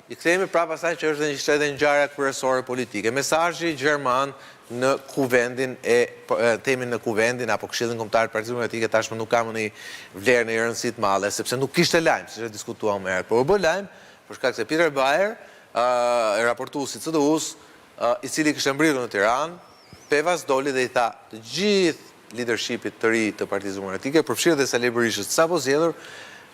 I kthehemi prapë asaj që është edhe ngjarja kryesore politike. Mesazhi gjerman në kuvendin temin në kuvendin apo Këshillin Kombëtar të Partisë Demokratike tashmë nuk ka më një vlerë në rëndësi të madhe, sepse nuk kishte lajm, siç e diskutuam më herët. Por u bë lajm për shkak se Peter Bayer, raportuesi i CDU-s, i cili kishte mbrirur në Tiranë, Pevas doli dhe i tha të gjithë leadershipit të ri të Partisë Demokratike, përfshirë dhe Sali Berishës, sapo zgjedhur,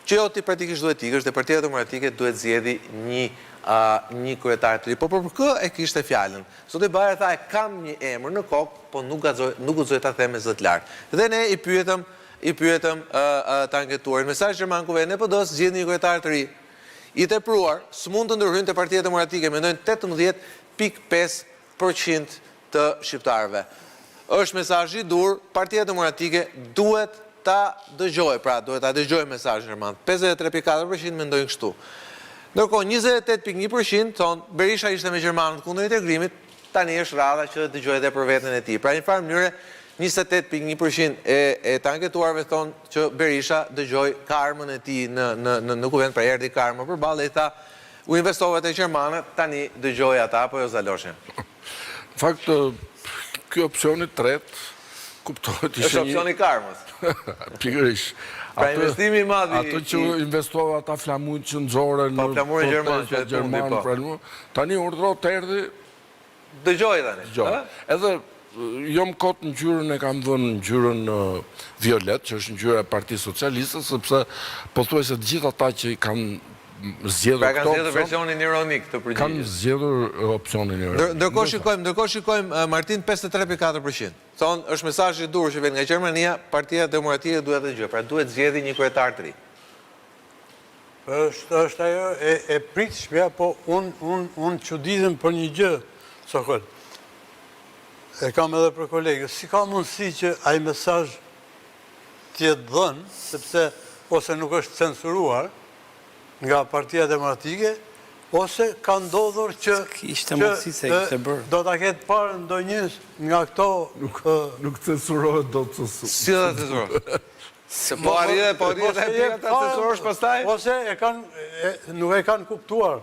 që ti praktikisht duhet ikësh dhe Partia Demokratike duhet zgjedhë një kryetar të ri. Po për kë e kishte fjalën? Zoti Bayer tha kam një emër në kokë, po nuk guxoj ta them me zë të lartë. Dhe ne i pyetëm të anketuarin. Mesazh gjerman kuvendit PD-s zgjedhni një kryetar të ri. I tepruar, s'mund të ndërhyjnë te Partia Demokratike, mendojnë 18.5% të shqiptarëve. Është mesazhi i dur, Partia Demokratike duhet ta dëgjoj, pra duhet ta dëgjoj mesazhin gjerman. 53.4% mendojnë kështu. Ndërkohë 28.1% thonë Berisha ishte me gjermanët kundër integrimit, tani është radha që dëgjoj edhe për veten e tij. Pra në farë mënyrë 28.1% e të anketuarve thonë që Berisha dëgjoj karmën e tij në kuvend, pra erdhi karma përballë dhe i tha u investova te gjermanët, tani dëgjoj ata apo jo Zaloshin. Në fakt, ky opsioni i tretë kuptohet ishte është opsioni i karmës. Pikërisht. Pra investimi i madh ato që investuava ata flamujt që nxorën në flamurin gjerman, tani urdhëro të erdhi dëgjoj tani. Edhe jo më kot ngjyrën e kam vënë ngjyrën violet, që është ngjyra e Partisë Socialiste, sepse pothuajse të gjithë ata që kanë zgjedhur pra kanë zgjedhur versionin ironik të përgjigjes. Kanë zgjedhur opsionin ironik. Ndërkohë shikojmë Martin 53.4%. Thonë është mesazh i dur që vjen nga Gjermania, Partia Demokratike duhet të dëgjojë, pra duhet zgjedhë një kryetar të ri. Është ajo e pritshmja, po unë çuditem për një gjë, Sokol. E kam edhe për kolegës, si ka mundësi që ai mesazh të jetë dhënë, sepse ose nuk është censuruar nga Partia Demokratike, ose ka ndodhur që do ta ketë parë ndonjë nga këto nuk censurohet dot sot. Si do ta censurohet? Po arrit e ta censurosh pastaj? Ose nuk e kanë kuptuar.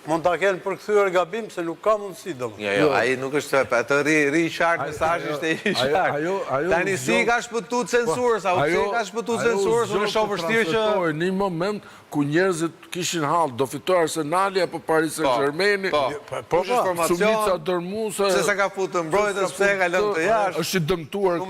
Mund ta kenë përkthyer gabim se nuk ka mundësi domosdoshmë. Jo, ai nuk është atë ri i qartë, mesazhi ishte i qartë. Tani si ka shpëtu censurës, si ka shpëtu censurës, unë shoh vështirë që në një moment ku njerëzit kishin hall, do fitoj Arsenali apo Paris Saint-Germain, po informacion, Sumica dërmuese, se sa ka futur mbrojtës, pse ka lënë të jashtë. Është i dëmtuar ky.